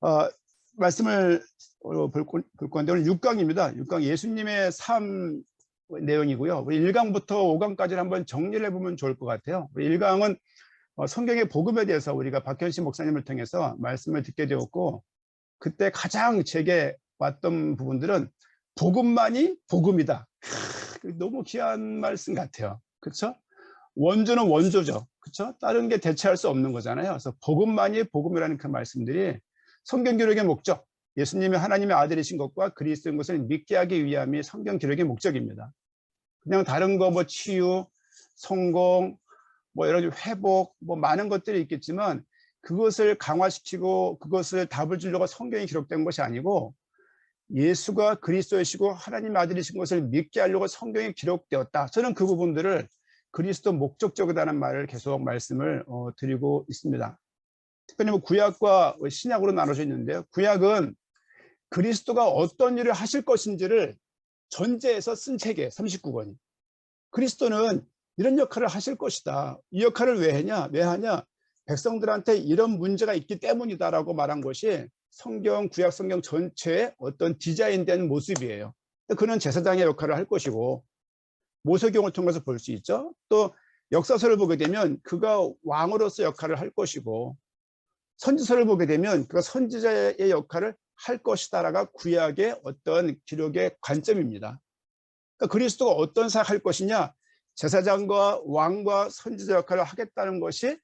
어, 말씀을 볼 건데 오늘 6강입니다. 6강 예수님의 삶 내용이고요. 우리 1강부터 5강까지를 한번 정리를 해보면 좋을 것 같아요. 우리 1강은 성경의 복음에 대해서 우리가 박현신 목사님을 통해서 말씀을 듣게 되었고, 그때 가장 제게 왔던 부분들은 복음만이 복음이다. 너무 귀한 말씀 같아요. 그렇죠? 원조는 원조죠. 그렇죠? 다른 게 대체할 수 없는 거잖아요. 그래서 복음만이 복음이라는 그 말씀들이 성경 기록의 목적, 예수님이 하나님의 아들이신 것과 그리스도인 것을 믿게 하기 위함이 성경 기록의 목적입니다. 그냥 다른 거 뭐 치유, 성공, 뭐 여러 가지 회복, 뭐 많은 것들이 있겠지만 그것을 강화시키고 그것을 답을 주려고 성경이 기록된 것이 아니고 예수가 그리스도이시고 하나님의 아들이신 것을 믿게 하려고 성경이 기록되었다. 저는 그 부분들을 그리스도 목적적이라는 말을 계속 말씀을 드리고 있습니다. 특별히 뭐 구약과 신약으로 나눠져 있는데요. 구약은 그리스도가 어떤 일을 하실 것인지를 전제해서 쓴 책이에요. 39권이. 그리스도는 이런 역할을 하실 것이다. 이 역할을 왜 하냐? 백성들한테 이런 문제가 있기 때문이다라고 말한 것이 성경, 구약 성경 전체의 어떤 디자인된 모습이에요. 그는 제사장의 역할을 할 것이고, 모세경을 통해서 볼 수 있죠. 또 역사서를 보게 되면 그가 왕으로서 역할을 할 것이고, 선지서를 보게 되면 그가 선지자의 역할을 할 것이다라가 구약의 어떤 기록의 관점입니다. 그러니까 그리스도가 어떤 사역을 할 것이냐, 제사장과 왕과 선지자 역할을 하겠다는 것이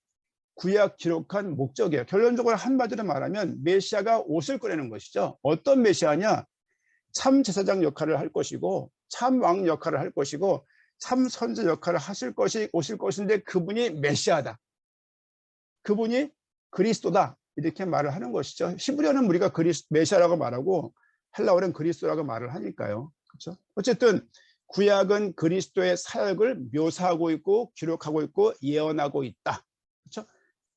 구약 기록한 목적이에요. 결론적으로 한마디로 말하면 메시아가 옷을 꺼내는 것이죠. 어떤 메시아냐? 참 제사장 역할을 할 것이고, 참 왕 역할을 할 것이고, 참 선지자 역할을 오실 것인데 그분이 메시아다. 그분이 그리스도다. 이렇게 말을 하는 것이죠. 히브리어는 우리가 메시아라고 말하고 헬라어는 그리스도라고 말을 하니까요. 그렇죠? 어쨌든 구약은 그리스도의 사역을 묘사하고 있고 기록하고 있고 예언하고 있다. 그렇죠?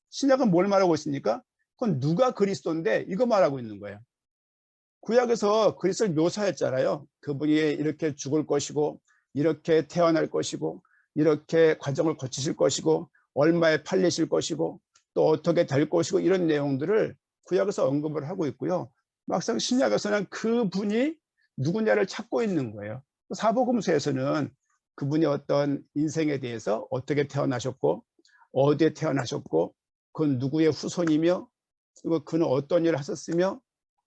신약은 뭘 말하고 있습니까? 그건 누가 그리스도인데 이거 말하고 있는 거예요. 구약에서 그리스도를 묘사했잖아요. 그분이 이렇게 죽을 것이고 이렇게 태어날 것이고 이렇게 과정을 거치실 것이고 얼마에 팔리실 것이고 또 어떻게 될 것이고 이런 내용들을 구약에서 언급을 하고 있고요. 막상 신약에서는 그분이 누구냐를 찾고 있는 거예요. 사복음서에서는 그분이 어떤 인생에 대해서 어떻게 태어나셨고 어디에 태어나셨고 그건 누구의 후손이며 그리고 그는 어떤 일을 하셨으며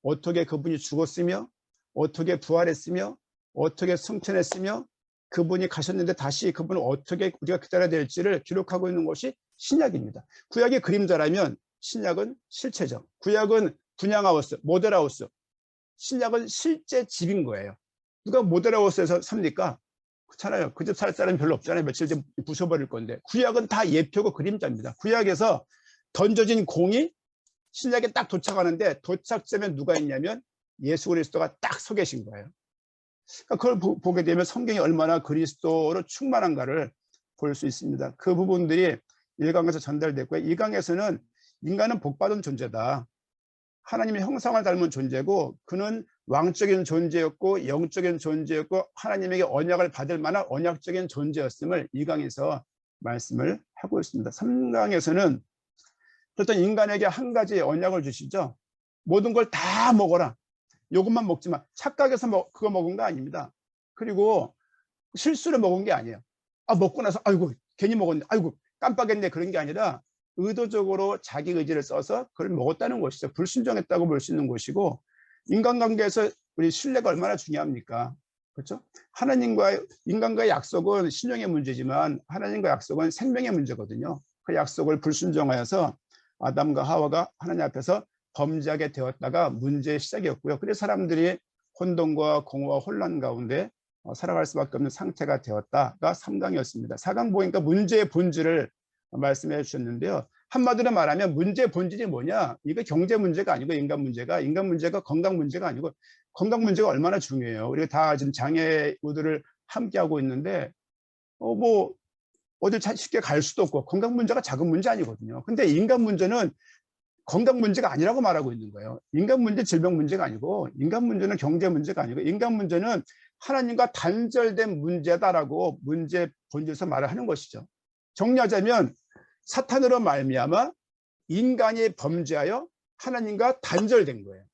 어떻게 그분이 죽었으며 어떻게 부활했으며 어떻게 승천했으며 그분이 가셨는데 다시 그분을 어떻게 우리가 기다려야 될지를 기록하고 있는 것이 신약입니다. 구약이 그림자라면 신약은 실체죠. 구약은 분양하우스, 모델하우스. 신약은 실제 집인 거예요. 누가 모델하우스에서 삽니까? 그렇잖아요. 그 집 살 사람이 별로 없잖아요. 며칠 뒤에 부숴버릴 건데. 구약은 다 예표고 그림자입니다. 구약에서 던져진 공이 신약에 딱 도착하는데 도착점에 누가 있냐면 예수 그리스도가 딱 서 계신 거예요. 그러니까 그걸 보게 되면 성경이 얼마나 그리스도로 충만한가를 볼 수 있습니다. 그 부분들이 1강에서 전달됐고요. 2강에서는 인간은 복받은 존재다. 하나님의 형상을 닮은 존재고 그는 왕적인 존재였고 영적인 존재였고 하나님에게 언약을 받을 만한 언약적인 존재였음을 2강에서 말씀을 하고 있습니다. 3강에서는 어떤 인간에게 한 가지 언약을 주시죠. 모든 걸 다 먹어라. 이것만 먹지 마. 착각해서 그거 먹은 거 아닙니다. 그리고 실수로 먹은 게 아니에요. 먹고 나서 아이고 괜히 먹었네. 아이고 깜빡했네. 그런 게 아니라 의도적으로 자기 의지를 써서 그걸 먹었다는 것이죠. 불순종했다고 볼 수 있는 것이고 인간관계에서 우리 신뢰가 얼마나 중요합니까? 그렇죠? 하나님과 인간과의 약속은 신용의 문제지만 하나님과 약속은 생명의 문제거든요. 그 약속을 불순종하여서 아담과 하와가 하나님 앞에서 범죄하게 되었다가 문제의 시작이었고요. 그래서 사람들이 혼돈과 공허와 혼란 가운데 살아갈 수밖에 없는 상태가 되었다가 3강이었습니다. 4강 보니까 문제의 본질을 말씀해 주셨는데요. 한마디로 말하면 문제의 본질이 뭐냐? 이거 경제 문제가 아니고 인간 문제가 건강 문제가 아니고 건강 문제가 얼마나 중요해요. 우리가 다 지금 장애우들을 함께하고 있는데 뭐 어딜 쉽게 갈 수도 없고 건강 문제가 작은 문제 아니거든요. 근데 인간 문제는 건강 문제가 아니라고 말하고 있는 거예요. 인간 문제 질병 문제가 아니고 인간 문제는 경제 문제가 아니고 인간 문제는 하나님과 단절된 문제다라고 문제 본질에서 말을 하는 것이죠. 정리하자면 사탄으로 말미암아 인간이 범죄하여 하나님과 단절된 거예요.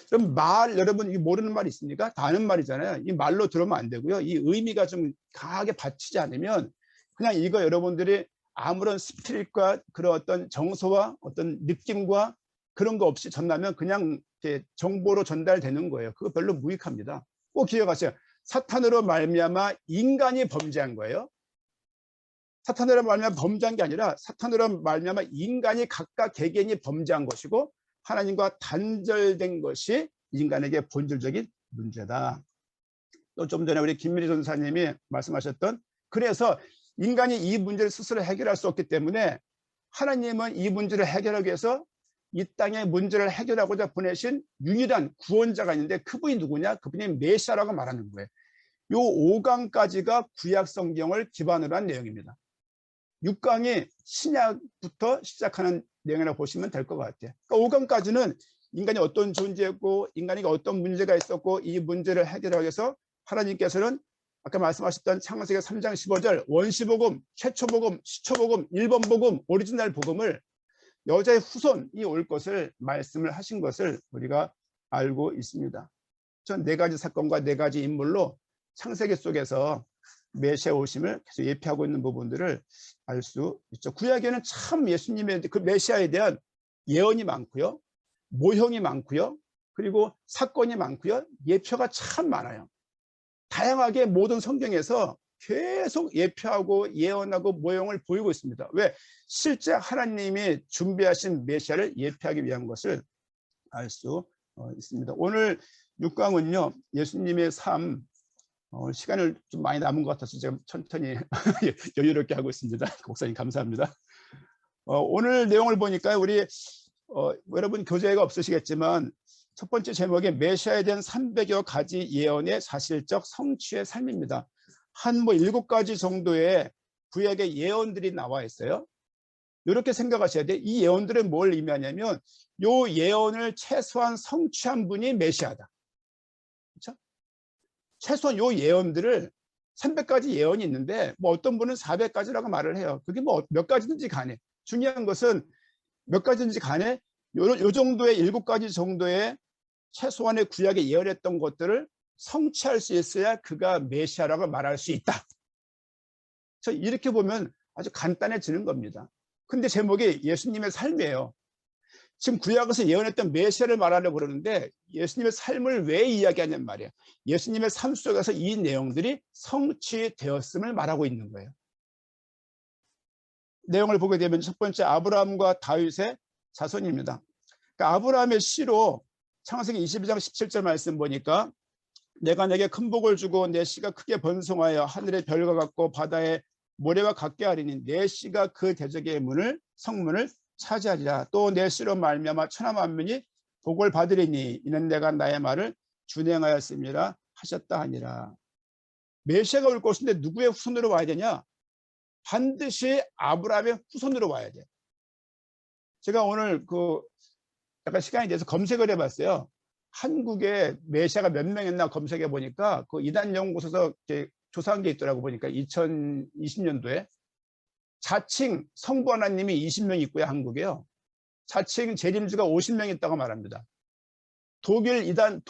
그럼 여러분 이 모르는 말이 있습니까? 다 아는 말이잖아요. 이 말로 들으면 안 되고요. 이 의미가 좀 강하게 받치지 않으면 그냥 이거 여러분들이 아무런 스피릿과 그런 어떤 정서와 어떤 느낌과 그런 거 없이 전하면 그냥 이렇게 정보로 전달되는 거예요. 그거 별로 무익합니다. 꼭 기억하세요. 사탄으로 말미암아 인간이 범죄한 거예요. 사탄으로 말미암아 범죄한 게 아니라 사탄으로 말미암아 인간이 각각 개개인이 범죄한 것이고 하나님과 단절된 것이 인간에게 본질적인 문제다. 또 좀 전에 우리 김미리 전사님이 말씀하셨던, 그래서 인간이 이 문제를 스스로 해결할 수 없기 때문에 하나님은 이 문제를 해결하기 위해서 이 땅의 문제를 해결하고자 보내신 유일한 구원자가 있는데 그분이 누구냐? 그분이 메시아라고 말하는 거예요. 요 5강까지가 구약 성경을 기반으로 한 내용입니다. 6강이 신약부터 시작하는 내용이라고 보시면 될 것 같아요. 그러니까 5강까지는 인간이 어떤 존재였고 인간이 어떤 문제가 있었고 이 문제를 해결하기 위해서 하나님께서는 아까 말씀하셨던 창세기 3장 15절 원시복음, 최초복음, 시초복음, 1번 복음, 오리지널 복음을 여자의 후손이 올 것을 말씀을 하신 것을 우리가 알고 있습니다. 전 4가지 사건과 4가지 인물로 창세기 속에서 메시아 오심을 계속 예표하고 있는 부분들을 알 수 있죠. 구약에는 참 예수님의 그 메시아에 대한 예언이 많고요. 모형이 많고요. 그리고 사건이 많고요. 예표가 참 많아요. 다양하게 모든 성경에서 계속 예표하고 예언하고 모형을 보이고 있습니다. 왜? 실제 하나님이 준비하신 메시아를 예표하기 위한 것을 알 수 있습니다. 오늘 6강은요. 예수님의 삶, 시간을 좀 많이 남은 것 같아서 제가 천천히 여유롭게 하고 있습니다. 목사님 감사합니다. 오늘 내용을 보니까 우리 여러분 교재가 없으시겠지만 첫 번째 제목이 메시아에 대한 300여 가지 예언의 사실적 성취의 삶입니다. 한 7가지 정도의 구약의 예언들이 나와 있어요. 이렇게 생각하셔야 돼요. 이 예언들은 뭘 의미하냐면 이 예언을 최소한 성취한 분이 메시아다. 그렇죠? 최소한 이 예언들을 300가지 예언이 있는데 뭐 어떤 분은 400가지라고 말을 해요. 그게 뭐 몇 가지든지 간에 중요한 것은 몇 가지든지 간에 요 정도의 7가지 정도의 최소한의 구약에 예언했던 것들을 성취할 수 있어야 그가 메시아라고 말할 수 있다. 이렇게 보면 아주 간단해지는 겁니다. 근데 제목이 예수님의 삶이에요. 지금 구약에서 예언했던 메시아를 말하려고 그러는데 예수님의 삶을 왜 이야기하냐는 말이에요. 예수님의 삶 속에서 이 내용들이 성취되었음을 말하고 있는 거예요. 내용을 보게 되면 첫 번째 아브라함과 다윗의 자손입니다. 그러니까 아브라함의 씨로 창세기 22장 17절 말씀 보니까 내가 내게 큰 복을 주고 내 씨가 크게 번성하여 하늘의 별과 같고 바다의 모래와 같게 하리니 내 씨가 그 대적의 성문을 차지하리라. 또 내 씨로 말미암아 천하 만민이 복을 받으리니 이는 내가 나의 말을 준행하였음이라 하셨다 하니라. 메시아가 올 것인데 누구의 후손으로 와야 되냐? 반드시 아브라함의 후손으로 와야 돼요. 제가 오늘 약간 시간이 돼서 검색을 해봤어요. 한국에 메시아가 몇 명 있나 검색해 보니까 그 이단 연구소에서 조사한 게 있더라고. 보니까 2020년도에 자칭 성부 하나님이 20명 있고요. 한국에요. 자칭 재림주가 50명 있다고 말합니다. 독일이란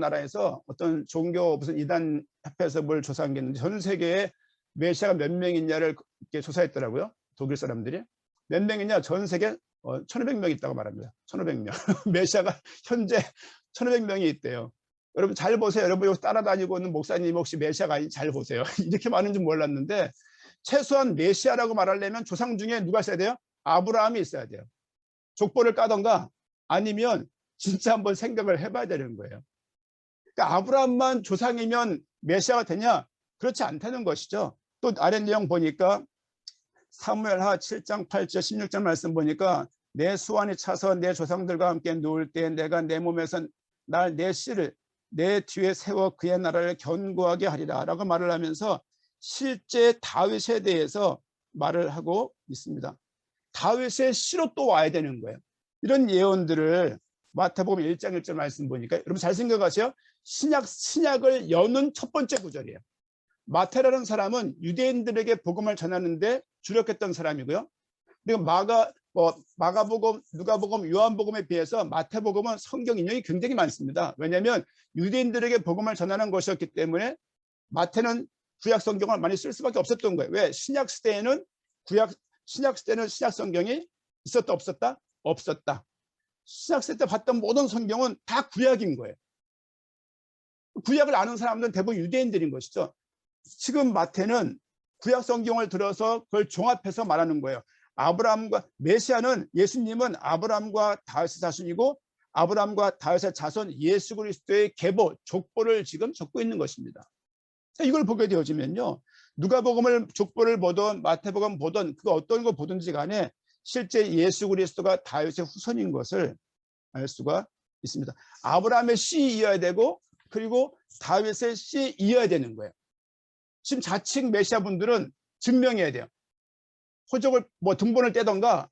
나라에서 어떤 종교 무슨 이단 협회에서 뭘 조사한 게 있는데 전 세계에 메시아가 몇 명 있냐를 이렇게 조사했더라고요. 독일 사람들이. 몇 명이냐? 전 세계 1500명 있다고 말합니다. 1500명. 메시아가 현재 1500명이 있대요. 여러분 잘 보세요. 여러분 여기 따라다니고 있는 목사님 혹시 메시아가 아닌지 잘 보세요. 이렇게 많은 줄 몰랐는데 최소한 메시아라고 말하려면 조상 중에 누가 있어야 돼요? 아브라함이 있어야 돼요. 족보를 까던가 아니면 진짜 한번 생각을 해봐야 되는 거예요. 그러니까 아브라함만 조상이면 메시아가 되냐? 그렇지 않다는 것이죠. 또 아래 내용 보니까 사무엘하 7장 8절 16절 말씀 보니까 내 수완이 차서 내 조상들과 함께 누울 때 내가 내 몸에서 내 씨를 내 뒤에 세워 그의 나라를 견고하게 하리라 라고 말을 하면서 실제 다윗에 대해서 말을 하고 있습니다. 다윗의 씨로 또 와야 되는 거예요. 이런 예언들을 마태복음 1장 1절 말씀 보니까 여러분 잘 생각하세요. 신약을 여는 첫 번째 구절이에요. 마태라는 사람은 유대인들에게 복음을 전하는데 주력했던 사람이고요. 그리고 뭐 마가복음, 누가복음, 요한복음에 비해서 마태복음은 성경 인용이 굉장히 많습니다. 왜냐하면 유대인들에게 복음을 전하는 것이었기 때문에 마태는 구약 성경을 많이 쓸 수밖에 없었던 거예요. 왜? 신약 시대에는 신약 성경이 있었다 없었다? 없었다. 신약 시대 때 봤던 모든 성경은 다 구약인 거예요. 구약을 아는 사람들은 대부분 유대인들인 것이죠. 지금 마태는 구약 성경을 들어서 그걸 종합해서 말하는 거예요. 아브라함과 메시아는, 예수님은 아브라함과 다윗의 자손이고 아브라함과 다윗의 자손 예수 그리스도의 계보, 족보를 지금 적고 있는 것입니다. 이걸 보게 되어지면요, 누가복음을 족보를 보든 마태복음 보든 그 어떤 거 보든지 간에 실제 예수 그리스도가 다윗의 후손인 것을 알 수가 있습니다. 아브라함의 씨 이어야 되고 그리고 다윗의 씨 이어야 되는 거예요. 지금 자칭 메시아 분들은 증명해야 돼요. 호적을 뭐 등본을 떼던가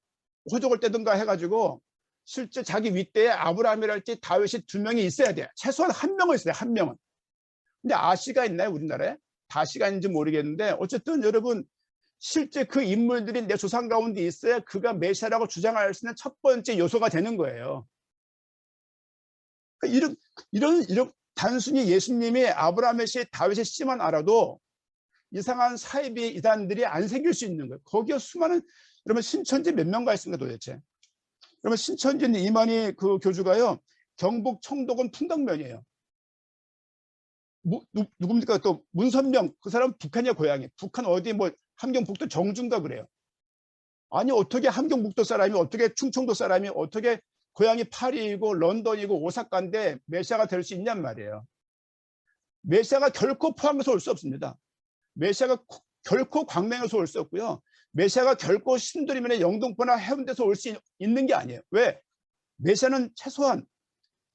호적을 떼던가 해가지고 실제 자기 윗대에 아브라함이랄지 다윗이 2명이 있어야 돼요. 최소한 1명은 있어야 돼요. 1명은. 근데 아씨가 있나요? 우리나라에? 다씨가 있는지 모르겠는데 어쨌든 여러분, 실제 그 인물들이 내 조상 가운데 있어야 그가 메시아라고 주장할 수 있는 첫 번째 요소가 되는 거예요. 이런 단순히 예수님이 아브라함의 씨, 다윗의 씨만 알아도 이상한 사이비 이단들이 안 생길 수 있는 거예요. 거기에 수많은, 여러분 신천지 몇 명가 있습니까 도대체? 여러분 신천지는 이만희 그 교주가요, 경북 청도군 풍덕면이에요. 누굽니까? 또 문선명, 그 사람 북한이야 고향이. 북한 어디 뭐 함경북도 정주인가 그래요. 아니 어떻게 함경북도 사람이, 어떻게 충청도 사람이, 어떻게 고향이 파리이고 런던이고 오사카인데 메시아가 될 수 있냔 말이에요. 메시아가 결코 포항에서 올 수 없습니다. 메시아가 결코 광명에서 올 수 없고요. 메시아가 결코 신도림이나 영등포나 해운대에서 올 수 있는 게 아니에요. 왜? 메시아는 최소한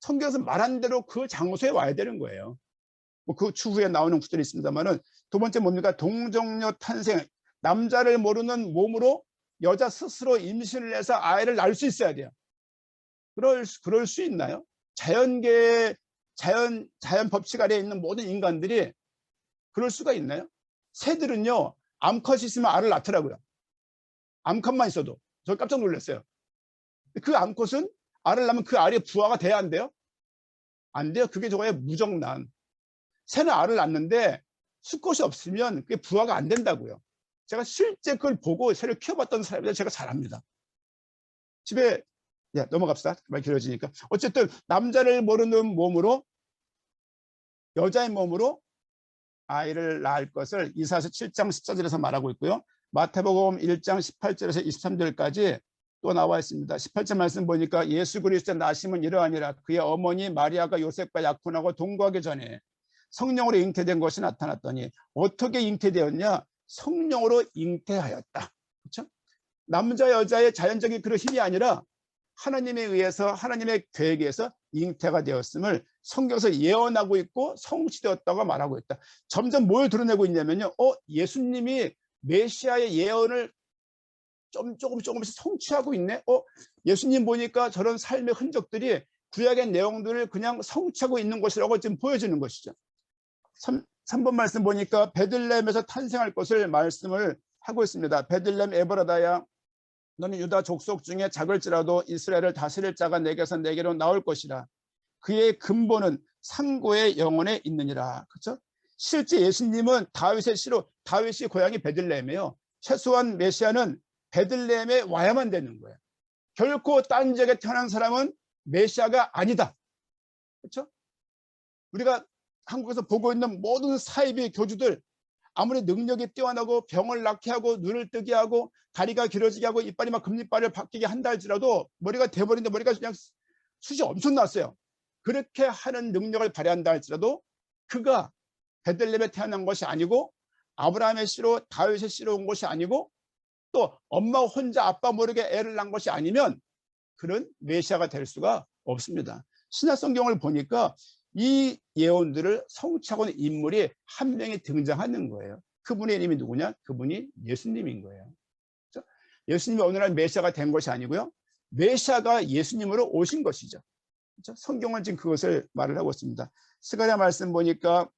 성경에서 말한 대로 그 장소에 와야 되는 거예요. 뭐 그 추후에 나오는 구절이 있습니다만은, 두 번째 뭡니까? 동정녀 탄생. 남자를 모르는 몸으로 여자 스스로 임신을 해서 아이를 낳을 수 있어야 돼요. 그럴 수 있나요? 자연 법칙 아래에 있는 모든 인간들이 그럴 수가 있나요? 새들은요, 암컷이 있으면 알을 낳더라고요. 암컷만 있어도. 저 깜짝 놀랐어요. 그 암컷은 알을 낳으면 그 알이 부화가 돼야 안 돼요? 안 돼요. 그게 저거의 무정란. 새는 알을 낳는데 수컷이 없으면 그게 부화가 안 된다고요. 제가 실제 그걸 보고 새를 키워봤던 사람이라 제가 잘 압니다. 집에, 넘어갑시다. 말 길어지니까. 어쨌든 남자를 모르는 몸으로, 여자의 몸으로 아이를 낳을 것을 이사야서 7장 14절에서 말하고 있고요. 마태복음 1장 18절에서 23절까지 또 나와 있습니다. 18절 말씀 보니까 예수 그리스도의 나심은 이러하니라. 그의 어머니 마리아가 요셉과 약혼하고 동거하기 전에 성령으로 잉태된 것이 나타났더니, 어떻게 잉태되었냐? 성령으로 잉태하였다. 그렇죠? 남자 여자의 자연적인 그런 힘이 아니라 하나님에 의해서, 하나님의 계획에서 잉태가 되었음을 성경에서 예언하고 있고 성취되었다고 말하고 있다. 점점 뭘 드러내고 있냐면요, 예수님이 메시아의 예언을 조금씩 성취하고 있네. 예수님 보니까 저런 삶의 흔적들이 구약의 내용들을 그냥 성취하고 있는 것이라고 지금 보여지는 것이죠. 3번 말씀 보니까 베들레헴에서 탄생할 것을 말씀을 하고 있습니다. 베들레헴 에브라다야, 너는 유다 족속 중에 작을지라도 이스라엘을 다스릴 자가 내게서 내게로 나올 것이라. 그의 근본은 상고의 영혼에 있느니라. 그렇죠? 실제 예수님은 다윗의 씨로, 다윗이 고향이 베들레헴이에요. 최소한 메시아는 베들레헴에 와야만 되는 거예요. 결코 딴 지역에 태어난 사람은 메시아가 아니다. 그렇죠? 우리가 한국에서 보고 있는 모든 사이비 교주들, 아무리 능력이 뛰어나고 병을 낫게 하고 눈을 뜨게 하고 다리가 길어지게 하고 이빨이 막 금리빨을 바뀌게 한다 할지라도 머리가 돼버리는데 머리가 그냥 숱이 엄청 났어요. 그렇게 하는 능력을 발휘한다 할지라도 그가 베들레헴에 태어난 것이 아니고 아브라함의 씨로 다윗의 씨로 온 것이 아니고 또 엄마 혼자 아빠 모르게 애를 낳은 것이 아니면 그런 메시아가 될 수가 없습니다. 신약 성경을 보니까 이 예언들을 성취하고 있는 인물이 한 명이 등장하는 거예요. 그분의 이름이 누구냐? 그분이 예수님인 거예요. 그렇죠? 예수님이 어느 날 메시아가 된 것이 아니고요, 메시아가 예수님으로 오신 것이죠. 그렇죠? 성경은 지금 그것을 말을 하고 있습니다. 스가랴 말씀 보니까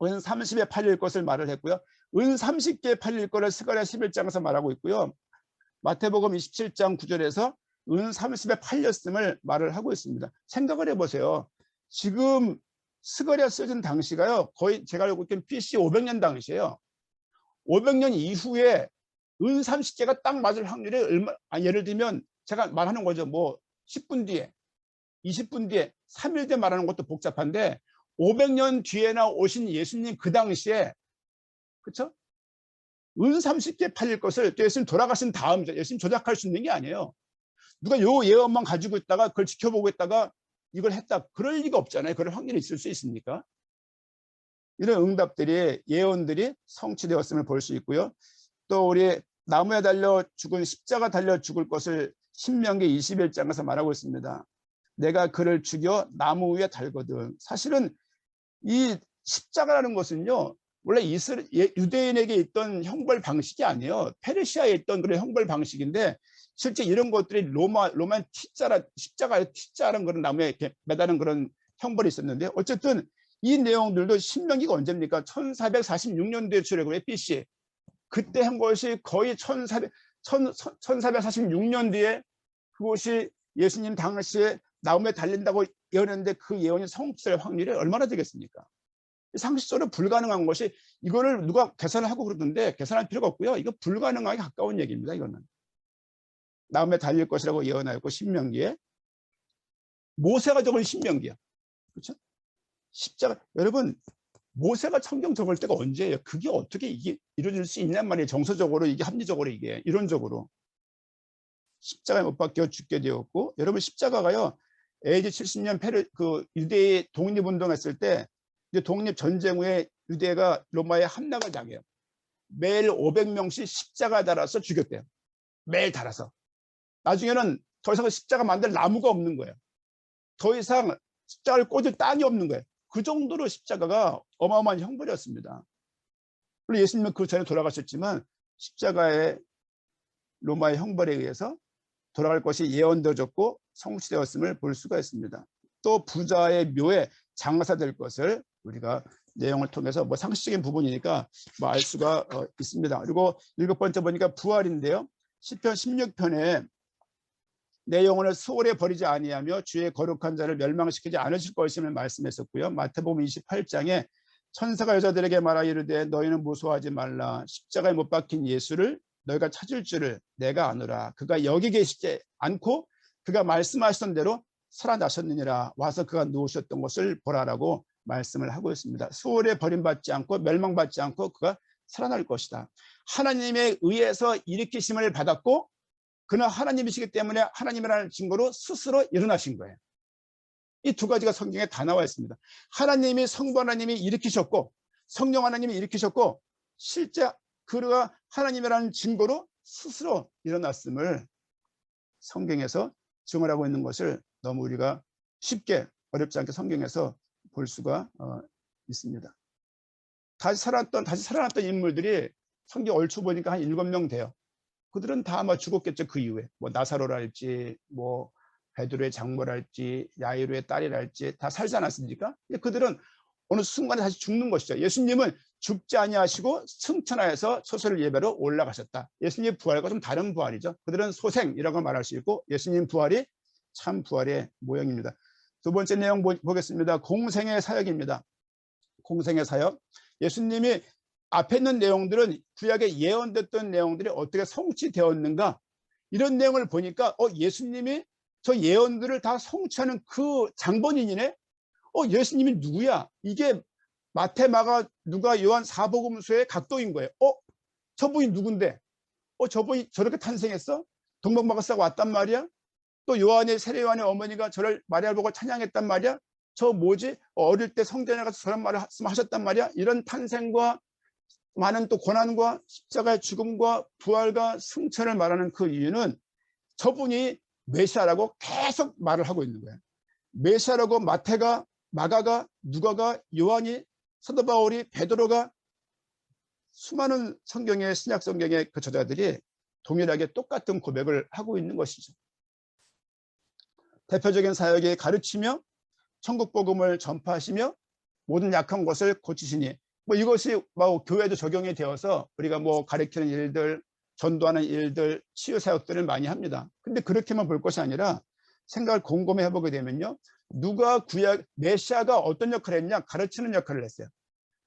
은 30에 팔릴 것을 말을 했고요, 은 30개 팔릴 거를 스가랴 11장에서 말하고 있고요, 마태복음 27장 9절에서 은 30에 팔렸음을 말을 하고 있습니다. 생각을 해보세요. 지금 스가랴 쓰던 당시가요, 거의 제가 알고 있기는 BC 500년 당시예요. 500년 이후에 은 30개가 딱 맞을 확률이 얼마, 예를 들면 제가 말하는 거죠. 뭐 10분 뒤에, 20분 뒤에, 3일 뒤에 말하는 것도 복잡한데 500년 뒤에나 오신 예수님 그 당시에, 그렇죠? 은 30개 팔릴 것을 예수님 돌아가신 다음, 예수님 조작할 수 있는 게 아니에요. 누가 요 예언만 가지고 있다가 그걸 지켜보고 있다가 이걸 했다, 그럴 리가 없잖아요. 그럴 확률이 있을 수 있습니까? 이런 응답들이, 예언들이 성취되었음을 볼 수 있고요. 또 우리 나무에 달려 죽은, 십자가 달려 죽을 것을 신명기 21장에서 말하고 있습니다. 내가 그를 죽여 나무 위에 달거든. 사실은 이 십자가라는 것은요, 원래 유대인에게 있던 형벌 방식이 아니에요. 페르시아에 있던 그런 형벌 방식인데, 실제 이런 것들이 로마 T자라, 십자가의 T자라는 그런 나무에 이렇게 매다는 그런 형벌이 있었는데, 어쨌든 이 내용들도 신명기가 언제입니까? 1446년도에 출애굽 BC. 그때 한 것이 거의 1446년 그것이 예수님 당시에 나무에 달린다고 예언했는데 그 예언이 성취될 확률이 얼마나 되겠습니까? 상식적으로 불가능한 것이, 이거를 누가 계산을 하고 그러던데 계산할 필요가 없고요. 이거 불가능하게 가까운 얘기입니다. 이거는 나무에 달릴 것이라고 예언하였고, 신명기에 모세가 적은 신명기야. 그렇죠? 십자가, 여러분 모세가 성경 적을 때가 언제예요? 그게 어떻게 이게 이루어질 수 있냔 말이에요. 정서적으로, 이게 합리적으로, 이게 이론적으로. 십자가에 못 박혀 죽게 되었고, 여러분 십자가가요, AD 70년 그 유대의 독립운동했을 때, 이제 독립 전쟁 후에 유대가 로마에 함락을 당해요. 매일 500명씩 십자가 달아서 죽였대요. 매일 달아서. 나중에는 더 이상 십자가 만들 나무가 없는 거예요. 더 이상 십자가를 꽂을 땅이 없는 거예요. 그 정도로 십자가가 어마어마한 형벌이었습니다. 물론 예수님은 그 전에 돌아가셨지만 십자가의 로마의 형벌에 의해서 돌아갈 것이 예언되어졌고 성취되었음을 볼 수가 있습니다. 또 부자의 묘에 장사될 것을 우리가 내용을 통해서, 뭐 상식적인 부분이니까 뭐 알 수가 있습니다. 그리고 7번째 보니까 부활인데요. 시편 16편에 내 영혼을 수월에 버리지 아니하며 주의 거룩한 자를 멸망시키지 않으실 것임을 말씀했었고요. 마태복음 28장에 천사가 여자들에게 말하 이르되 너희는 무서워하지 말라. 십자가에 못 박힌 예수를 너희가 찾을 줄을 내가 아노라. 그가 여기 계시지 않고 그가 말씀하시던 대로 살아나셨느니라. 와서 그가 누우셨던 것을 보라라고 말씀을 하고 있습니다. 수월에 버림받지 않고 멸망받지 않고 그가 살아날 것이다. 하나님에 의해서 일으키심을 받았고, 그는 하나님이시기 때문에 하나님이라는 증거로 스스로 일어나신 거예요. 이 두 가지가 성경에 다 나와 있습니다. 하나님이, 성부 하나님이 일으키셨고, 성령 하나님이 일으키셨고, 실제 그가 하나님이라는 증거로 스스로 일어났음을 성경에서 증언하고 있는 것을 너무 우리가 쉽게, 어렵지 않게 성경에서 볼 수가 있습니다. 다시 살아났던 인물들이 성경 얼추 보니까 한 7명 돼요. 그들은 다 아마 죽었겠죠. 그 이후에 뭐 나사로랄지, 뭐 베드로의 장모랄지, 야이로의 딸이랄지 다 살지 않았습니까? 근데 그들은 어느 순간에 다시 죽는 것이죠. 예수님은 죽지 아니하시고 승천하여서 소설 예배로 올라가셨다. 예수님의 부활과 좀 다른 부활이죠. 그들은 소생이라고 말할 수 있고, 예수님 부활이 참 부활의 모형입니다. 두 번째 내용 보겠습니다. 공생의 사역입니다. 공생의 사역. 예수님이 앞에 있는 내용들은 구약에 예언됐던 내용들이 어떻게 성취되었는가, 이런 내용을 보니까 예수님이 저 예언들을 다 성취하는 그 장본인이네. 예수님이 누구야? 이게 마태, 마가, 누가, 요한 4복음서의 각도인 거예요. 저분이 누군데? 저분이 저렇게 탄생했어? 동방박사가 왔단 말이야? 또 요한의, 세례 요한의 어머니가 저를 마리아를 보고 찬양했단 말이야? 저 뭐지? 어릴 때 성전에 가서 저런 말을 하셨단 말이야? 이런 탄생과 많은 또 고난과 십자가의 죽음과 부활과 승천을 말하는 그 이유는 저분이 메시아라고 계속 말을 하고 있는 거예요. 메시아라고 마태가, 마가가, 누가가, 요한이, 사도 바울이, 베드로가, 수많은 성경의, 신약 성경의 그 저자들이 동일하게 똑같은 고백을 하고 있는 것이죠. 대표적인 사역이 가르치며 천국 복음을 전파하시며 모든 약한 것을 고치시니, 뭐 이것이 뭐 교회도 적용이 되어서 우리가 뭐 가르치는 일들, 전도하는 일들, 치유 사역들을 많이 합니다. 근데 그렇게만 볼 것이 아니라 생각을 곰곰이 해보게 되면요, 누가 구약 메시아가 어떤 역할을 했냐, 가르치는 역할을 했어요.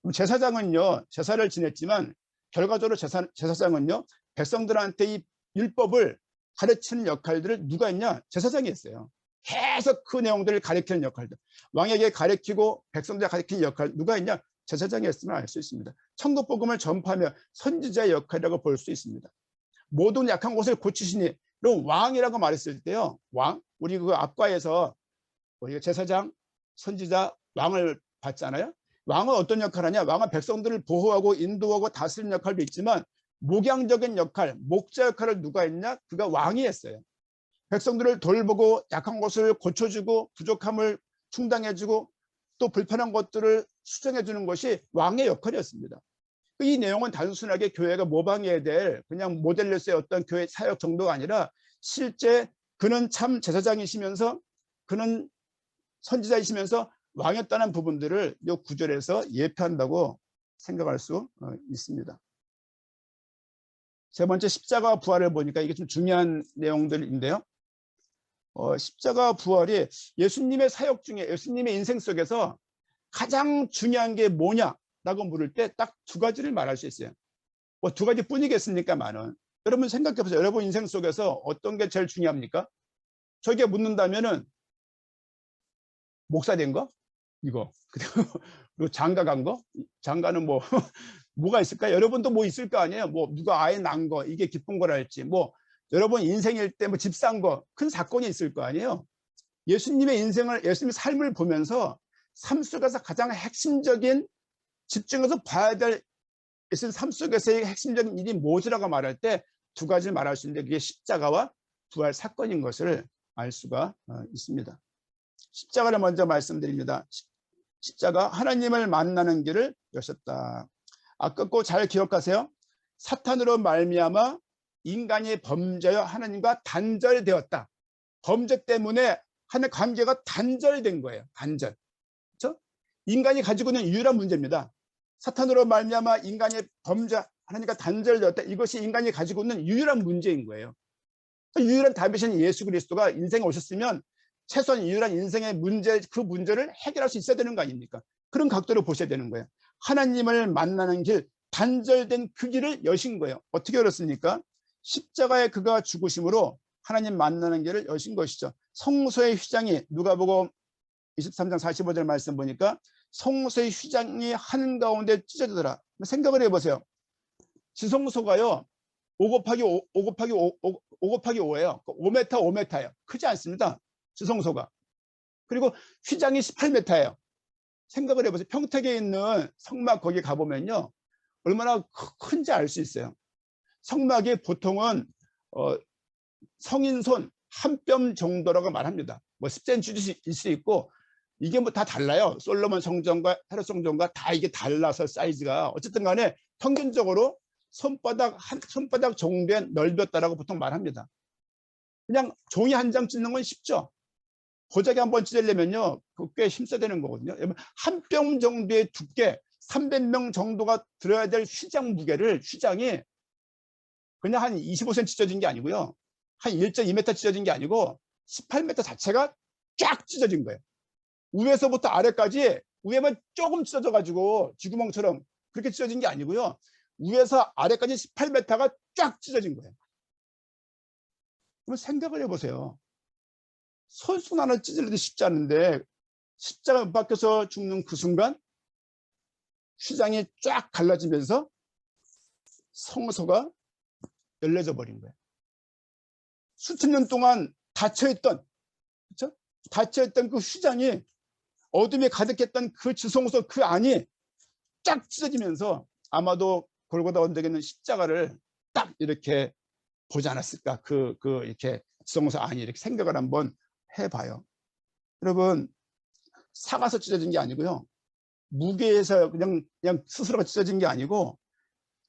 그럼 제사장은요, 제사를 지냈지만 결과적으로 제사장은요, 백성들한테 이 율법을 가르치는 역할들을 누가 했냐, 제사장이 했어요. 계속 그 내용들을 가르치는 역할들, 왕에게 가르치고 백성들에 가르치는 역할 누가 했냐, 제사장이 했음을 알 수 있습니다. 천국 복음을 전파하며 선지자의 역할이라고 볼 수 있습니다. 모든 약한 곳을 고치시니, 그럼 왕이라고 말했을 때요, 왕, 우리 그 앞과에서 우리가 제사장, 선지자, 왕을 봤잖아요. 왕은 어떤 역할을 하냐, 왕은 백성들을 보호하고 인도하고 다스리는 역할도 있지만 목양적인 역할, 목자 역할을 누가 했냐, 그가 왕이 했어요. 백성들을 돌보고 약한 것을 고쳐주고 부족함을 충당해주고 또 불편한 것들을 수정해주는 것이 왕의 역할이었습니다. 이 내용은 단순하게 교회가 모방해야 될 그냥 모델로서의 어떤 교회 사역 정도가 아니라 실제 그는 참 제사장이시면서 그는 선지자이시면서 왕이었다는 부분들을 이 구절에서 예표한다고 생각할 수 있습니다. 세 번째, 십자가 부활을 보니까 이게 좀 중요한 내용들인데요. 십자가 부활이 예수님의 사역 중에, 예수님의 인생 속에서 가장 중요한 게 뭐냐라고 물을 때 딱 두 가지를 말할 수 있어요. 뭐 두 가지 뿐이겠습니까만은, 여러분 생각해 보세요. 여러분 인생 속에서 어떤 게 제일 중요합니까? 저에게 묻는다면은 목사 된 거? 이거. 그리고 장가 간 거? 장가는 뭐 뭐가 있을까? 여러분도 뭐 있을 거 아니에요. 뭐 누가 아이 낳은 거, 이게 기쁜 거랄지, 뭐 여러분 인생일 때 뭐 집 산 거, 큰 사건이 있을 거 아니에요. 예수님의 인생을, 예수님의 삶을 보면서 삶 속에서 가장 핵심적인, 집중해서 봐야 될 예수님 삶 속에서의 핵심적인 일이 무엇이라고 말할 때 두 가지를 말할 수 있는데, 그게 십자가와 부활 사건인 것을 알 수가 있습니다. 십자가를 먼저 말씀드립니다. 십자가, 하나님을 만나는 길을 여셨다. 아까 거 잘 기억하세요. 사탄으로 말미암아 인간이 범죄하여 하나님과 단절되었다. 범죄 때문에 하나님의 관계가 단절된 거예요. 단절. 그렇죠? 인간이 가지고 있는 유일한 문제입니다. 사탄으로 말미암아 인간이 범죄, 하나님과 단절되었다. 이것이 인간이 가지고 있는 유일한 문제인 거예요. 유일한 답이신 예수 그리스도가 인생에 오셨으면 최소한 유일한 인생의 문제, 그 문제를 해결할 수 있어야 되는 거 아닙니까? 그런 각도로 보셔야 되는 거예요. 하나님을 만나는 길, 단절된 그 길을 여신 거예요. 어떻게 열었습니까? 십자가에 그가 죽으심으로 하나님 만나는 길을 여신 것이죠. 성소의 휘장이, 누가복음 23장 45절 말씀 보니까 성소의 휘장이 한가운데 찢어지더라. 생각을 해보세요. 지성소가요, 5 곱하기 5 곱하기 5예요. 5m, 5m예요. 크지 않습니다. 지성소가. 그리고 휘장이 18m예요. 생각을 해보세요. 평택에 있는 성막 거기 가보면요, 얼마나 큰지 알 수 있어요. 성막이 보통은 성인 손 한 뼘 정도라고 말합니다. 뭐 10cm일 수 있고, 이게 뭐 다 달라요. 솔로몬 성전과 헤롯 성전과 다 이게 달라서 사이즈가, 어쨌든 간에 평균적으로 손바닥 정도의 넓이였다라고 보통 말합니다. 그냥 종이 한 장 찢는 건 쉽죠. 고자기 한번 찢으려면요, 꽤 힘써야 되는 거거든요. 한 뼘 정도의 두께, 300명 정도가 들어야 될 휘장 무게를, 휘장이 그냥 한 25cm 찢어진 게 아니고요, 한 1.2m 찢어진 게 아니고 18m 자체가 쫙 찢어진 거예요. 위에서부터 아래까지, 위에만 조금 찢어져 가지고 쥐구멍처럼 그렇게 찢어진 게 아니고요, 위에서 아래까지 18m가 쫙 찢어진 거예요. 그럼 생각을 해보세요. 손수 하나 찢으려도 쉽지 않은데, 십자가 못 박혀서 죽는 그 순간 휘장이 쫙 갈라지면서 성소가 열려져 버린 거예요. 수천 년 동안 닫혀있던, 그렇죠? 닫혀있던 그 휘장이, 어둠에 가득했던 그 지성소 그 안이 쫙 찢어지면서 아마도 골고다 언덕에 있는 십자가를 딱 이렇게 보지 않았을까. 이렇게 지성소 안이, 이렇게 생각을 한번 해봐요. 여러분, 사가서 찢어진 게 아니고요, 무게에서 그냥 스스로가 찢어진 게 아니고,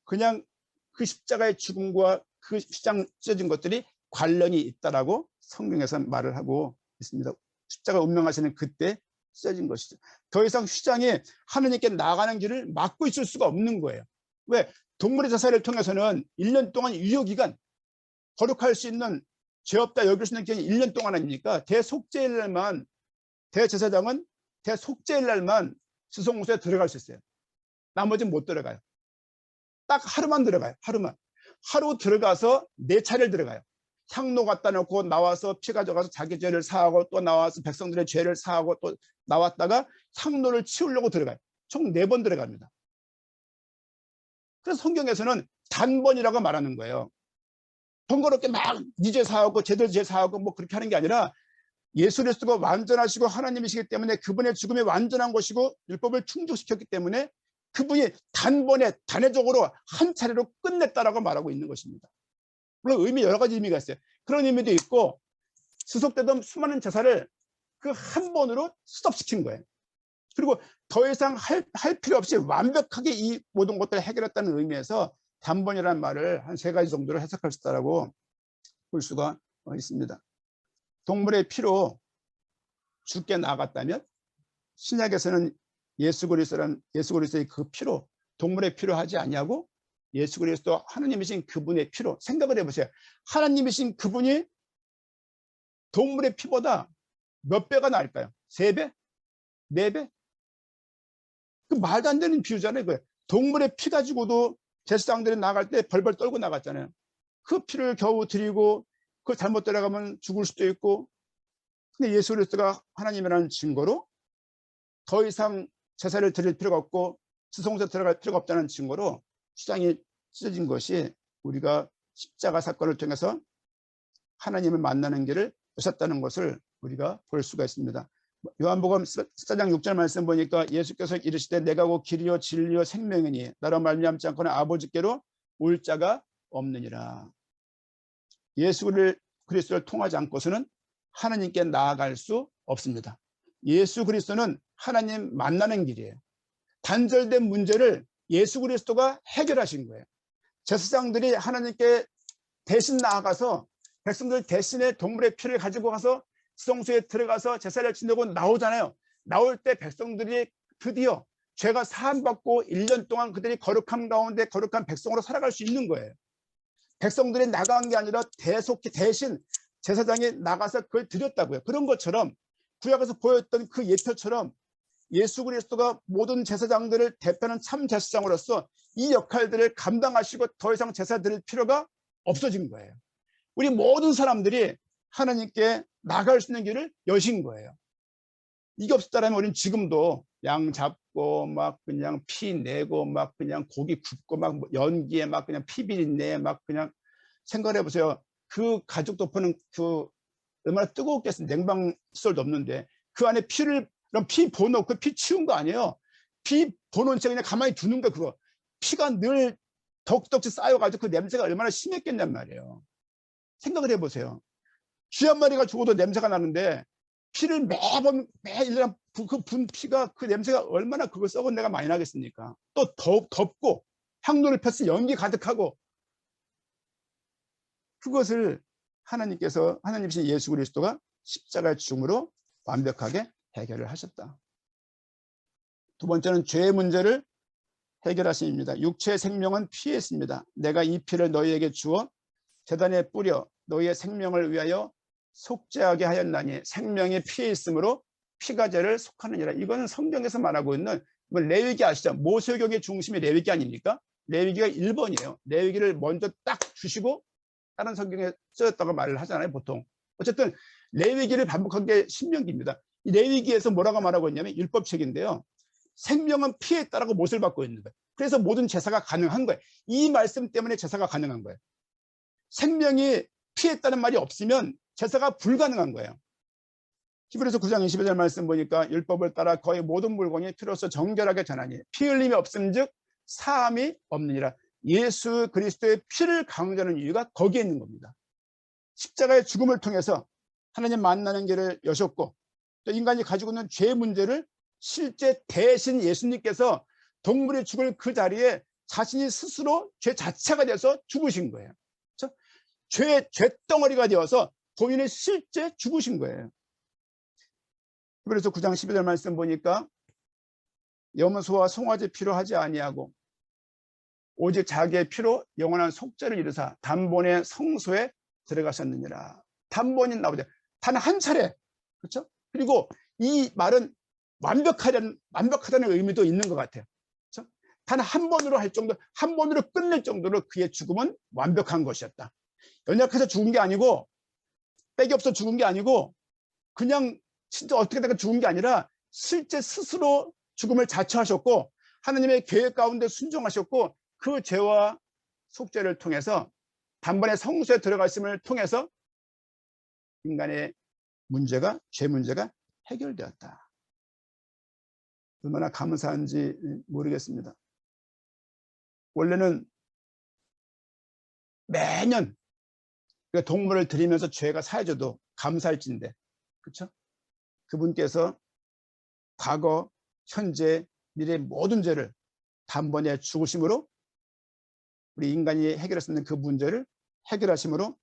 그냥 그 십자가의 죽음과 그 휘장 찢어진 것들이 관련이 있다라고 성경에서 말을 하고 있습니다. 십자가 운명하시는 그때 찢어진 것이죠. 더 이상 휘장이 하느님께 나가는 길을 막고 있을 수가 없는 거예요. 왜? 동물의 제사를 통해서는 1년 동안 유효기간, 거룩할 수 있는, 죄 없다 여길 수 있는 기간이 1년 동안 아닙니까? 대속죄일 날만, 대제사장은 대속죄일 날만 지성소에 들어갈 수 있어요. 나머지는 못 들어가요. 딱 하루만 들어가요. 하루만. 하루 들어가서 4차례를 들어가요. 향로 갖다 놓고 나와서 피 가져가서 자기 죄를 사하고 또 나와서 백성들의 죄를 사하고 또 나왔다가 향로를 치우려고 들어가요. 총 4번 들어갑니다. 그래서 성경에서는 단번이라고 말하는 거예요. 번거롭게 막 네 죄 사하고 쟤들 죄 사하고 뭐 그렇게 하는 게 아니라 예수 그리스도가 완전하시고 하나님이시기 때문에 그분의 죽음이 완전한 것이고 율법을 충족시켰기 때문에 그분이 단번에 단회적으로 한 차례로 끝냈다라고 말하고 있는 것입니다. 물론 여러 가지 의미가 있어요. 그런 의미도 있고 지속되던 수많은 제사를 그 한 번으로 스톱시킨 거예요. 그리고 더 이상 할 필요 없이 완벽하게 이 모든 것들을 해결했다는 의미에서 단번이라는 말을 한 3가지 정도로 해석할 수 있다고 볼 수가 있습니다. 동물의 피로 죽게 나아갔다면 신약에서는 예수 그리스도의 그 피로, 동물의 피로 하지 아니하고 예수 그리스도 하나님이신 그분의 피로, 생각을 해보세요. 하나님이신 그분이 동물의 피보다 몇 배가 나을까요? 3배? 4배? 그 말도 안 되는 비유잖아요. 동물의 피 가지고도 제사장들이 나갈 때 벌벌 떨고 나갔잖아요. 그 피를 겨우 드리고 그 잘못 따라가면 죽을 수도 있고. 근데 예수 그리스도가 하나님이라는 증거로 더 이상 제사를 드릴 필요가 없고 지성소에 들어갈 필요가 없다는 증거로 수장이 찢어진 것이 우리가 십자가 사건을 통해서 하나님을 만나는 길을 여셨다는 것을 우리가 볼 수가 있습니다. 요한복음 14장 6절 말씀 보니까 예수께서 이르시되 내가 곧 길이요 진리요 생명이니 나로 말미암지 않고는 아버지께로 올 자가 없느니라. 예수 그리스도를 통하지 않고서는 하나님께 나아갈 수 없습니다. 예수 그리스도는 하나님 만나는 길이에요. 단절된 문제를 예수 그리스도가 해결하신 거예요. 제사장들이 하나님께 대신 나아가서 백성들 대신에 동물의 피를 가지고 가서 지성소에 들어가서 제사를 지내고 나오잖아요. 나올 때 백성들이 드디어 죄가 사함받고 1년 동안 그들이 거룩함 가운데 거룩한 백성으로 살아갈 수 있는 거예요. 백성들이 나간 게 아니라 대신 제사장이 나가서 그걸 드렸다고요. 그런 것처럼 구약에서 보였던 그 예표처럼 예수 그리스도가 모든 제사장들을 대표하는 참 제사장으로서 이 역할들을 감당하시고 더 이상 제사 드릴 필요가 없어진 거예요. 우리 모든 사람들이 하나님께 나갈 수 있는 길을 여신 거예요. 이게 없었다면 우리는 지금도 양 잡고 막 그냥 피 내고 막 그냥 고기 굽고 막 연기에 막 그냥 피 비린내 막 그냥 생각해 보세요. 그 가죽 덮어는 그 얼마나 뜨거웠겠어요. 냉방시설도 없는데 그 안에 피를 피 보놓고 피 치운 거 아니에요. 피 보놓은 채 그냥 가만히 두는 거. 그거 피가 늘 덕덕지 쌓여가지고 그 냄새가 얼마나 심했겠냔 말이에요. 생각을 해보세요. 쥐 한 마리가 죽어도 냄새가 나는데 피를 매번 매일 그 분 피가 그 냄새가 얼마나 그거 썩은 내가 많이 나겠습니까? 또 덥고 향로를 폈을 연기 가득하고 그것을 하나님이신 예수 그리스도가 십자가의 죽음으로 완벽하게 해결을 하셨다. 두 번째는 죄의 문제를 해결하심입니다. 육체의 생명은 피에 있습니다. 내가 이 피를 너희에게 주어 제단에 뿌려 너희의 생명을 위하여 속죄하게 하였나니 생명이 피에 있으므로 피가 죄를 속하느니라. 이거는 성경에서 말하고 있는 레위기 아시죠? 모세경의 중심이 레위기 아닙니까? 레위기가 1번이에요. 레위기를 먼저 딱 주시고 다른 성경에 쓰였다고 말을 하잖아요, 보통. 어쨌든 레위기를 반복한 게 신명기입니다. 이 레위기에서 뭐라고 말하고 있냐면 율법책인데요. 생명은 피에 있다라고 못을 받고 있는 거예요. 그래서 모든 제사가 가능한 거예요. 이 말씀 때문에 제사가 가능한 거예요. 생명이 피에 있다는 말이 없으면 제사가 불가능한 거예요. 히브리서 9장 22절 말씀 보니까 율법을 따라 거의 모든 물건이 피로써 정결하게 전하니 피 흘림이 없음즉 사함이 없느니라. 예수 그리스도의 피를 강조하는 이유가 거기에 있는 겁니다. 십자가의 죽음을 통해서 하나님 만나는 길을 여셨고 또 인간이 가지고 있는 죄 문제를 실제 대신 예수님께서 동물이 죽을 그 자리에 자신이 스스로 죄 자체가 돼서 죽으신 거예요. 그렇죠? 죄덩어리가 되어서 본인이 실제 죽으신 거예요. 그래서 9장 12절 말씀 보니까 염소와 송아지 피로 하지 아니하고 오직 자기의 피로 영원한 속죄를 이루사 단번에 성소에 들어가셨느니라. 단번이 나오죠. 단 한 차례. 그렇죠? 그리고 이 말은 완벽하다는 의미도 있는 것 같아요. 그렇죠? 단 한 번으로 할 정도, 한 번으로 끝낼 정도로 그의 죽음은 완벽한 것이었다. 연약해서 죽은 게 아니고, 빽이 없어 죽은 게 아니고, 그냥 진짜 어떻게 내가 죽은 게 아니라 실제 스스로 죽음을 자처하셨고 하나님의 계획 가운데 순종하셨고 그 죄와 속죄를 통해서 단번에 성소에 들어갔음을 통해서 인간의 문제가, 죄 문제가 해결되었다. 얼마나 감사한지 모르겠습니다. 원래는 매년 동물을 드리면서 죄가 사해져도 감사할진데, 그렇죠? 그분께서 과거, 현재, 미래 모든 죄를 단번에 죽으심으로 우리 인간이 해결할 수 있는 그 문제를 해결하심으로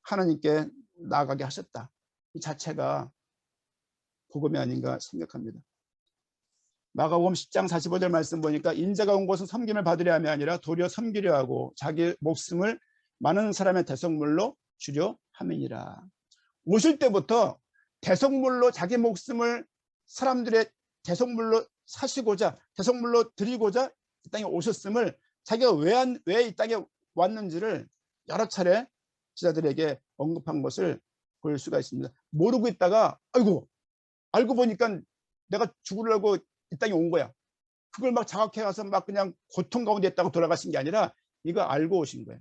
하나님께 나아가게 하셨다. 이 자체가 복음이 아닌가 생각합니다. 마가복음 10장 45절 말씀 보니까 인자가 온 것은 섬김을 받으려 함이 아니라 도리어 섬기려 하고 자기 목숨을 많은 사람의 대속물로 주려 함이니라. 오실 때부터 대속물로 자기 목숨을 사람들의 대속물로 사시고자, 대속물로 드리고자 이 땅에 오셨음을 자기가 왜 이 땅에 왔는지를 여러 차례 지자들에게 언급한 것을 볼 수가 있습니다. 모르고 있다가 아이고 알고 보니까 내가 죽으려고 이 땅에 온 거야. 그걸 막 자각해 가서 막 그냥 고통 가운데 있다고 돌아가신 게 아니라 이거 알고 오신 거예요.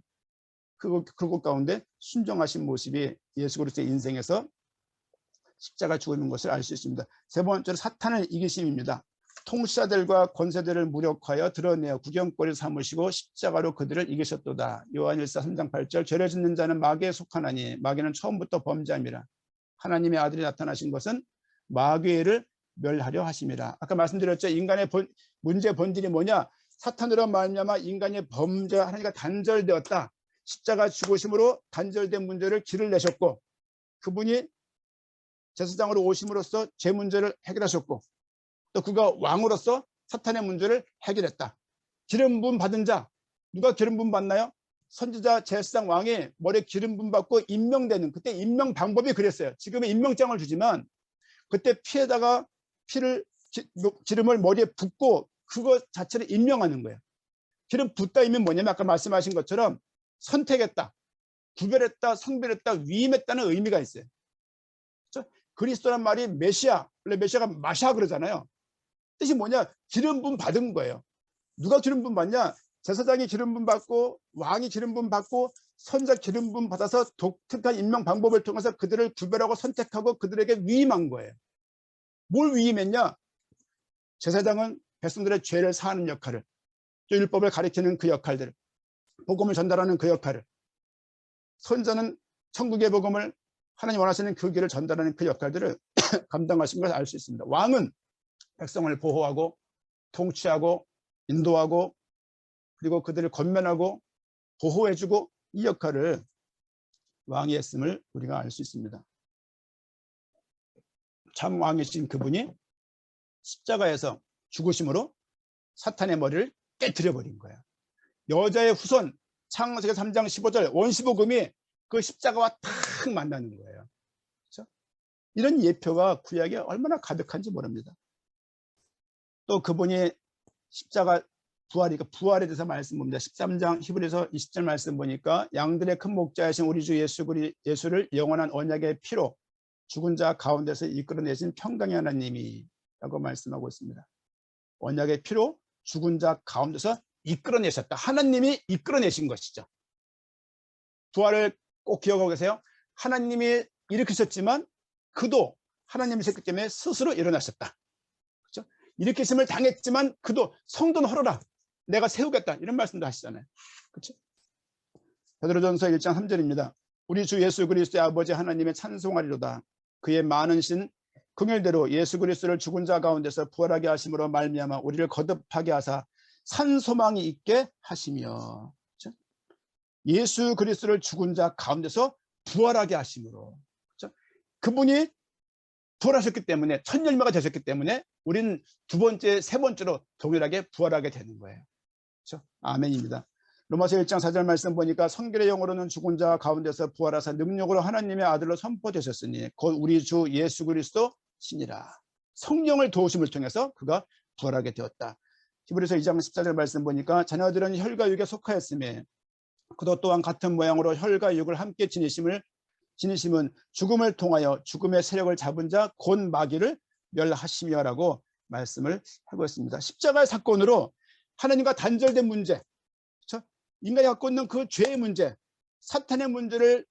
그것 가운데 순종하신 모습이 예수 그리스도의 인생에서 십자가 죽는 것을 알 수 있습니다. 세 번째로 사탄을 이기심입니다. 통치자들과 권세들을 무력하여 드러내어 구경거리 삼으시고 십자가로 그들을 이기셨도다. 요한 1서 3장 8절 죄를 짓는 자는 마귀에 속하나니 마귀는 처음부터 범죄함이라. 하나님의 아들이 나타나신 것은 마귀를 멸하려 하심이라. 아까 말씀드렸죠. 인간의 문제 본질이 뭐냐. 사탄으로 말미암아 인간의 범죄와 하나님과 단절되었다. 십자가 죽으심으로 단절된 문제를 길을 내셨고 그분이 제사장으로 오심으로써 죄 문제를 해결하셨고 또 그가 왕으로서 사탄의 문제를 해결했다. 기름 부음 받은 자, 누가 기름 부음 받나요? 선지자 제사장 왕이 머리에 기름 부음 받고 임명되는, 그때 임명 방법이 그랬어요. 지금은 임명장을 주지만 그때 피에다가 기름을 머리에 붓고 그거 자체를 임명하는 거예요. 기름 붓다 이면 뭐냐면 아까 말씀하신 것처럼 선택했다, 구별했다, 성별했다, 위임했다는 의미가 있어요. 그렇죠? 그리스도란 말이 메시아, 원래 메시아가 마샤 그러잖아요. 뜻이 뭐냐? 기름 부음 받은 거예요. 누가 기름 부음 받냐? 제사장이 기름 부음 받고 왕이 기름 부음 받고 선자 기름 부음 받아서 독특한 임명 방법을 통해서 그들을 구별하고 선택하고 그들에게 위임한 거예요. 뭘 위임했냐? 제사장은 백성들의 죄를 사하는 역할을, 또 율법을 가리키는 그 역할들, 복음을 전달하는 그 역할을, 선자는 천국의 복음을 하나님 원하시는 그 길을 전달하는 그 역할들을 감당하신 것을 알 수 있습니다. 왕은 백성을 보호하고 통치하고 인도하고 그리고 그들을 권면하고 보호해주고 이 역할을 왕이 했음을 우리가 알 수 있습니다. 참 왕이신 그분이 십자가에서 죽으심으로 사탄의 머리를 깨트려 버린 거예요. 여자의 후손 창세기 3장 15절 원시복음이 그 십자가와 탁 만나는 거예요. 그렇죠? 이런 예표가 구약에 얼마나 가득한지 모릅니다. 또 그분이 십자가 부활에 대해서 말씀 봅니다. 13장 히브리서 20절 말씀 보니까 양들의 큰 목자이신 우리 주 예수를 영원한 언약의 피로 죽은 자 가운데서 이끌어내신 평강의 하나님이 라고 말씀하고 있습니다. 언약의 피로 죽은 자 가운데서 이끌어내셨다. 하나님이 이끌어내신 것이죠. 부활을 꼭 기억하고 계세요. 하나님이 일으키셨지만 그도 하나님이셨기 때문에 스스로 일어나셨다. 그렇죠? 일으키심을 당했지만 그도 성도는 헐어라. 내가 세우겠다. 이런 말씀도 하시잖아요. 그렇죠? 베드로전서 1장 3절입니다. 우리 주 예수 그리스도의 아버지 하나님의 찬송하리로다. 그의 많은 신 긍휼대로 예수 그리스도를 죽은 자 가운데서 부활하게 하심으로 말미암아 우리를 거듭하게 하사 산 소망이 있게 하시며. 그렇죠? 예수 그리스도를 죽은 자 가운데서 부활하게 하심으로. 그렇죠? 그분이 부활하셨기 때문에 첫 열매가 되셨기 때문에 우리는 두 번째, 세 번째로 동일하게 부활하게 되는 거예요. 그렇죠? 아멘입니다. 로마서 1장 4절 말씀 보니까 성결의 영으로는 죽은 자 가운데서 부활하사 능력으로 하나님의 아들로 선포되셨으니 곧 우리 주 예수 그리스도 신이라. 성령을 도우심을 통해서 그가 부활하게 되었다. 히브리서 2장 14절 말씀 보니까 자녀들은 혈과 육에 속하였으며 그도 또한 같은 모양으로 혈과 육을 함께 지니심은 죽음을 통하여 죽음의 세력을 잡은 자 곧 마귀를 멸하시며라고 말씀을 하고 있습니다. 십자가의 사건으로 하나님과 단절된 문제, 그렇죠? 인간이 갖고 있는 그 죄의 문제, 사탄의 문제를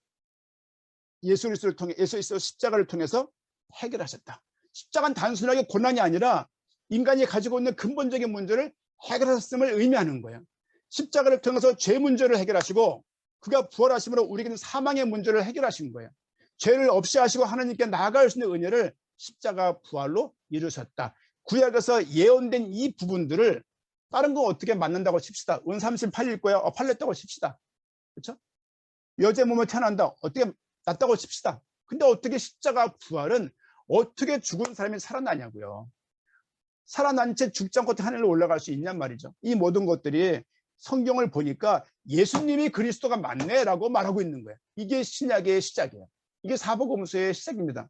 예수 그리스도를 통해 십자가를 통해서 해결하셨다. 십자가는 단순하게 고난이 아니라 인간이 가지고 있는 근본적인 문제를 해결하셨음을 의미하는 거예요. 십자가를 통해서 죄 문제를 해결하시고 그가 부활하심으로 우리에게는 사망의 문제를 해결하신 거예요. 죄를 없이 하시고 하나님께 나아갈 수 있는 은혜를 십자가 부활로 이루셨다. 구약에서 예언된 이 부분들을 다른 거 어떻게 맞는다고 칩시다. 은 38일 거야. 팔렸다고 칩시다. 그렇죠? 여자의 몸을 태어난다. 어떻게 낫다고 칩시다. 근데 어떻게 십자가 부활은 어떻게 죽은 사람이 살아나냐고요. 살아난 채 죽지 않고 하늘로 올라갈 수 있냔 말이죠. 이 모든 것들이 성경을 보니까 예수님이 그리스도가 맞네라고 말하고 있는 거예요. 이게 신약의 시작이에요. 이게 사복음서의 시작입니다.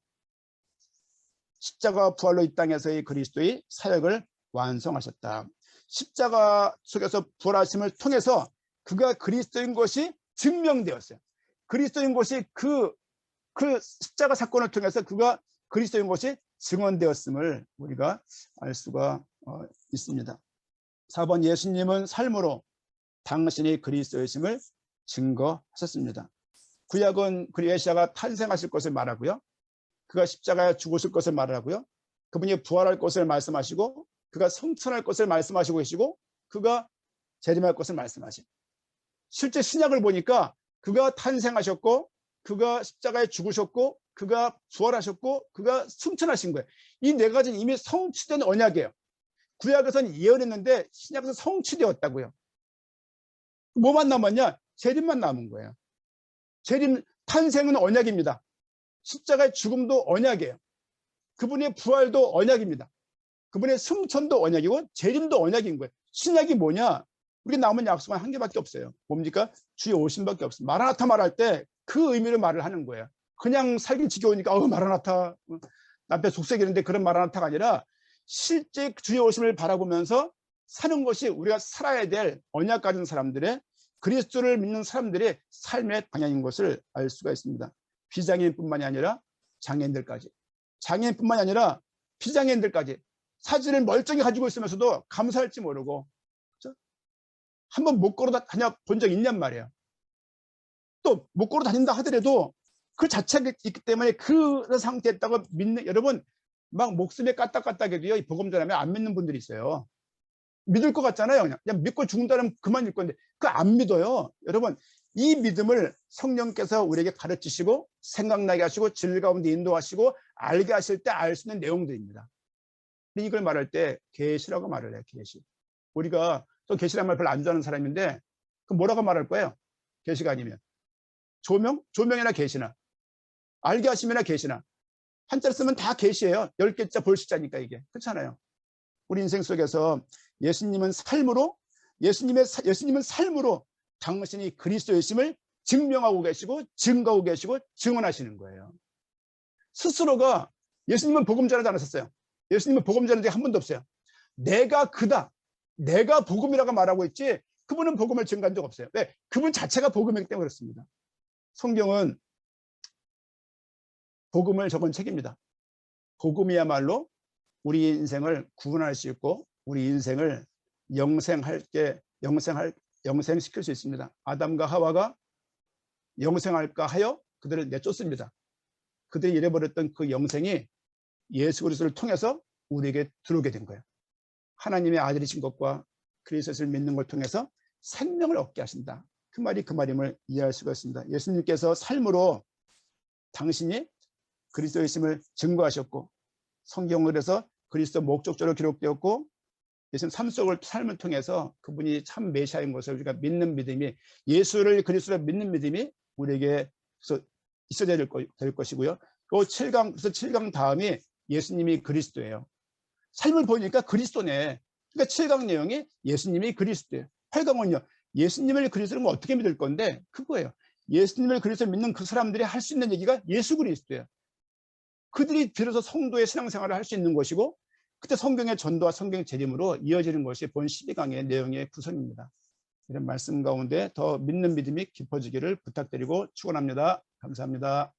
십자가 부활로 이 땅에서의 그리스도의 사역을 완성하셨다. 십자가 속에서 부활하심을 통해서 그가 그리스도인 것이 증명되었어요. 그리스도인 것이 그 십자가 사건을 통해서 그가 그리스도인 것이 증언되었음을 우리가 알 수가 있습니다. 4번 예수님은 삶으로 당신이 그리스도이심을 증거하셨습니다. 구약은 메시아가 탄생하실 것을 말하고요. 그가 십자가에 죽으실 것을 말하고요. 그분이 부활할 것을 말씀하시고 그가 성천할 것을 말씀하시고 계시고 그가 재림할 것을 말씀하시고 실제 신약을 보니까 그가 탄생하셨고 그가 십자가에 죽으셨고 그가 부활하셨고 그가 승천하신 거예요. 이 네 가지는 이미 성취된 언약이에요. 구약에서는 예언했는데 신약에서 성취되었다고요. 뭐만 남았냐? 재림만 남은 거예요. 재림, 탄생은 언약입니다. 십자가의 죽음도 언약이에요. 그분의 부활도 언약입니다. 그분의 승천도 언약이고 재림도 언약인 거예요. 신약이 뭐냐? 우리 남은 약속은 한 개밖에 없어요. 뭡니까? 주의 오심밖에 없어요. 마라나타 말할 때 그 의미로 말을 하는 거예요. 그냥 살기 지겨우니까 마라나타, 남편 속삭이는데 그런 마라나타가 아니라 실제 주의 오심을 바라보면서 사는 것이 우리가 살아야 될 언약 가진 사람들의 그리스도를 믿는 사람들의 삶의 방향인 것을 알 수가 있습니다. 비장애인뿐만이 아니라 장애인들까지, 장애인뿐만이 아니라 비장애인들까지 사진을 멀쩡히 가지고 있으면서도 감사할지 모르고, 그렇죠? 한번 못 걸어 다녀 본 적 있냔 말이에요. 또 못 걸어 다닌다 하더라도 그 자체가 있기 때문에 그 상태에 있다고 믿는, 여러분 막 목숨에 까딱까딱해도요, 이 복음 전하면 안 믿는 분들이 있어요. 믿을 것 같잖아요. 그냥 믿고 죽는다면 그만일 건데 그 안 믿어요. 여러분 이 믿음을 성령께서 우리에게 가르치시고 생각나게 하시고 진리 가운데 인도하시고 알게 하실 때 알 수 있는 내용들입니다. 근데 이걸 말할 때 계시라고 말을 해요. 계시. 우리가 또 계시란 말 별로 안 좋아하는 사람인데 그럼 뭐라고 말할 거예요? 계시가 아니면 조명? 조명이나 계시나 알게 하심이나 계시나 한자를 쓰면 다 계시예요. 10개자 볼시자니까 이게. 그렇잖아요. 우리 인생 속에서 예수님은 삶으로 당신이 그리스도이심을 증명하고 계시고 증거하고 계시고 증언하시는 거예요. 스스로가 예수님은 복음 전하지 않으셨어요. 예수님은 복음 전한 적이 한 번도 없어요. 내가 그다, 내가 복음이라고 말하고 있지 그분은 복음을 증거한 적 없어요. 왜? 그분 자체가 복음이기 때문에 그렇습니다. 성경은 복음을 적은 책입니다. 복음이야말로 우리 인생을 구원할 수 있고 우리 인생을 영생시킬 수 있습니다. 아담과 하와가 영생할까 하여 그들을 내쫓습니다. 그들이 잃어버렸던 그 영생이 예수 그리스도를 통해서 우리에게 들어오게 된 거예요. 하나님의 아들이신 것과 그리스도를 믿는 걸 통해서 생명을 얻게 하신다. 그 말이 그 말임을 이해할 수가 있습니다. 예수님께서 삶으로 당신이 그리스도이심을 증거하셨고 성경을 해서 그리스도 목적적으로 기록되었고 예수님 삶을 통해서 그분이 참 메시아인 것을 우리가 믿는 믿음이 예수를 그리스도를 믿는 믿음이 우리에게 있어야 될 것이고요. 또 7강 다음이 예수님이 그리스도예요. 삶을 보니까 그리스도네. 그러니까 7강 내용이 예수님이 그리스도예요. 8강은요. 예수님을 그리스도로 어떻게 믿을 건데 그거예요. 예수님을 그리스도로 믿는 그 사람들이 할 수 있는 얘기가 예수 그리스도예요. 그들이 비로소 성도의 신앙생활을 할 수 있는 것이고 그때 성경의 전도와 성경의 재림으로 이어지는 것이 본 12강의 내용의 구성입니다. 이런 말씀 가운데 더 믿는 믿음이 깊어지기를 부탁드리고 축원합니다. 감사합니다.